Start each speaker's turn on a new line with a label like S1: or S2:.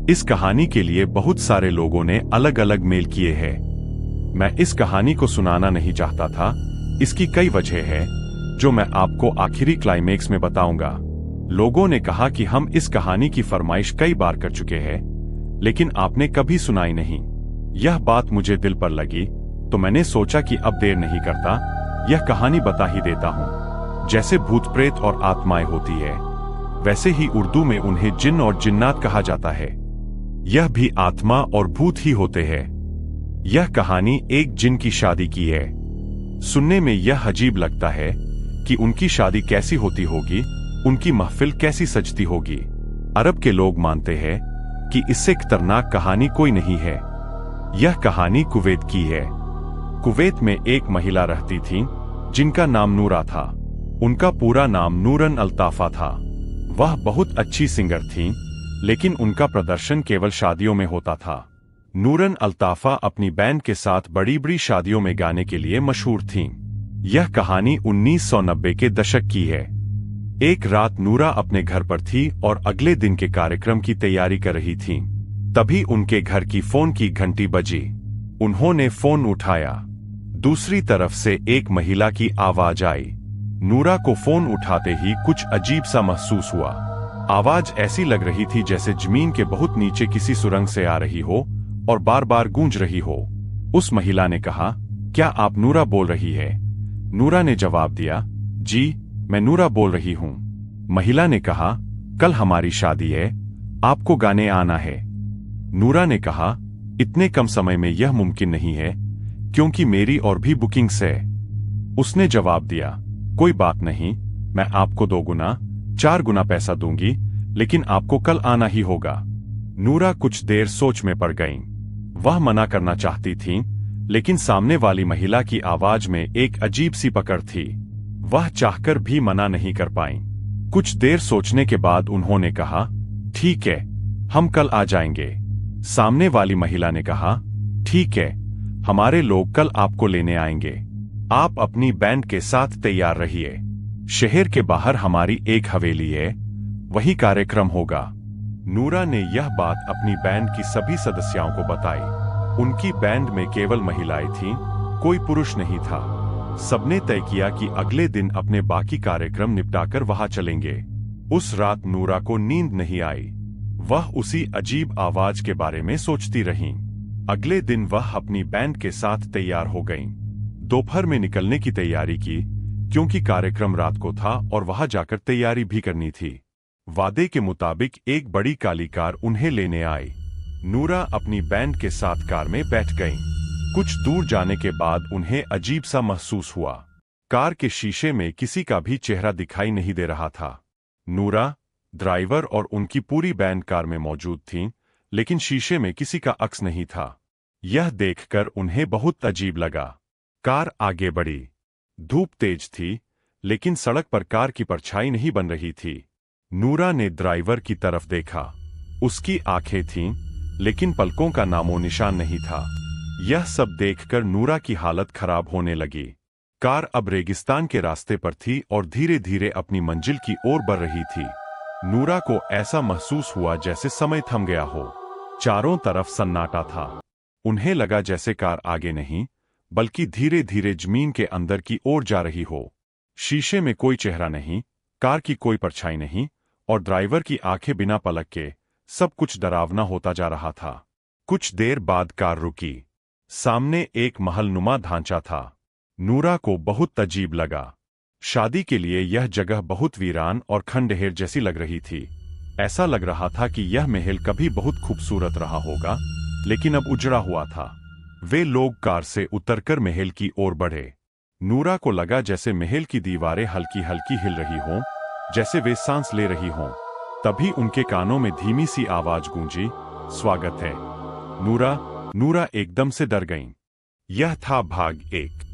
S1: इस कहानी के लिए बहुत सारे लोगों ने अलग अलग मेल किए हैं। मैं इस कहानी को सुनाना नहीं चाहता था। इसकी कई वजह है जो मैं आपको आखिरी क्लाइमेक्स में बताऊंगा। लोगों ने कहा कि हम इस कहानी की फरमाइश कई बार कर चुके हैं, लेकिन आपने कभी सुनाई नहीं। यह बात मुझे दिल पर लगी, तो मैंने सोचा कि अब देर नहीं करता, यह कहानी बता ही देता हूँ। जैसे भूत प्रेत और आत्माएं होती है, वैसे ही उर्दू में उन्हें जिन्न और जिन्नात कहा जाता है। यह भी आत्मा और भूत ही होते हैं। यह कहानी एक जिन की शादी की है। सुनने में यह अजीब लगता है कि उनकी शादी कैसी होती होगी, उनकी महफिल कैसी सजती होगी। अरब के लोग मानते हैं कि इससे खतरनाक कहानी कोई नहीं है। यह कहानी कुवैत की है। कुवैत में एक महिला रहती थी जिनका नाम नूरा था। उनका पूरा नाम नूरन अल्ताफा था। वह बहुत अच्छी सिंगर थीं, लेकिन उनका प्रदर्शन केवल शादियों में होता था। नूरन अल्ताफा अपनी बैंड के साथ बड़ी बड़ी शादियों में गाने के लिए मशहूर थीं। यह कहानी 1990 के दशक की है। एक रात नूरा अपने घर पर थी और अगले दिन के कार्यक्रम की तैयारी कर रही थीं। तभी उनके घर की फोन की घंटी बजी। उन्होंने फोन उठाया। दूसरी तरफ से एक महिला की आवाज आई। नूरा को फोन उठाते ही कुछ अजीब सा महसूस हुआ। आवाज ऐसी लग रही थी जैसे जमीन के बहुत नीचे किसी सुरंग से आ रही हो और बार बार गूंज रही हो। उस महिला ने कहा, क्या आप नूरा बोल रही है? नूरा ने जवाब दिया, जी, मैं नूरा बोल रही हूँ। महिला ने कहा, कल हमारी शादी है, आपको गाने आना है। नूरा ने कहा, इतने कम समय में यह मुमकिन नहीं है, क्योंकि मेरी और भी बुकिंग्स है। उसने जवाब दिया, कोई बात नहीं, मैं आपको 2 गुना 4 गुना पैसा दूंगी, लेकिन आपको कल आना ही होगा। नूरा कुछ देर सोच में पड़ गईं। वह मना करना चाहती थीं, लेकिन सामने वाली महिला की आवाज में एक अजीब सी पकड़ थी। वह चाहकर भी मना नहीं कर पाईं। कुछ देर सोचने के बाद उन्होंने कहा, ठीक है, हम कल आ जाएंगे। सामने वाली महिला ने कहा, ठीक है, हमारे लोग कल आपको लेने आएंगे। आप अपनी बैंड के साथ तैयार रहिए। शहर के बाहर हमारी एक हवेली है, वही कार्यक्रम होगा। नूरा ने यह बात अपनी बैंड की सभी सदस्यों को बताई। उनकी बैंड में केवल महिलाएं थीं, कोई पुरुष नहीं था। सबने तय किया कि अगले दिन अपने बाकी कार्यक्रम निपटाकर वहां चलेंगे। उस रात नूरा को नींद नहीं आई। वह उसी अजीब आवाज के बारे में सोचती रही। अगले दिन वह अपनी बैंड के साथ तैयार हो गईं। दोपहर में निकलने की तैयारी की, क्योंकि कार्यक्रम रात को था और वहां जाकर तैयारी भी करनी थी। वादे के मुताबिक एक बड़ी काली कार उन्हें लेने आई। नूरा अपनी बैंड के साथ कार में बैठ गईं। कुछ दूर जाने के बाद उन्हें अजीब सा महसूस हुआ। कार के शीशे में किसी का भी चेहरा दिखाई नहीं दे रहा था। नूरा, ड्राइवर और उनकी पूरी बैंड कार में मौजूद थीं, लेकिन शीशे में किसी का अक्स नहीं था। यह देखकर उन्हें बहुत अजीब लगा। कार आगे बढ़ी। धूप तेज थी, लेकिन सड़क पर कार की परछाई नहीं बन रही थी। नूरा ने ड्राइवर की तरफ देखा। उसकी आंखें थीं, लेकिन पलकों का नामो निशान नहीं था। यह सब देखकर नूरा की हालत खराब होने लगी। कार अब रेगिस्तान के रास्ते पर थी और धीरे धीरे अपनी मंजिल की ओर बढ़ रही थी। नूरा को ऐसा महसूस हुआ जैसे समय थम गया हो। चारों तरफ सन्नाटा था। उन्हें लगा जैसे कार आगे नहीं, बल्कि धीरे धीरे जमीन के अंदर की ओर जा रही हो। शीशे में कोई चेहरा नहीं, कार की कोई परछाई नहीं, और ड्राइवर की आंखें बिना पलक के। सब कुछ डरावना होता जा रहा था। कुछ देर बाद कार रुकी। सामने एक महलनुमा ढांचा था। नूरा को बहुत अजीब लगा। शादी के लिए यह जगह बहुत वीरान और खंडहर जैसी लग रही थी। ऐसा लग रहा था कि यह महल कभी बहुत खूबसूरत रहा होगा, लेकिन अब उजड़ा हुआ था। वे लोग कार से उतरकर महल की ओर बढ़े। नूरा को लगा जैसे महल की दीवारें हल्की हल्की हिल रही हों, जैसे वे सांस ले रही हों। तभी उनके कानों में धीमी सी आवाज गूंजी, स्वागत है। नूरा एकदम से डर गईं। यह था भाग 1।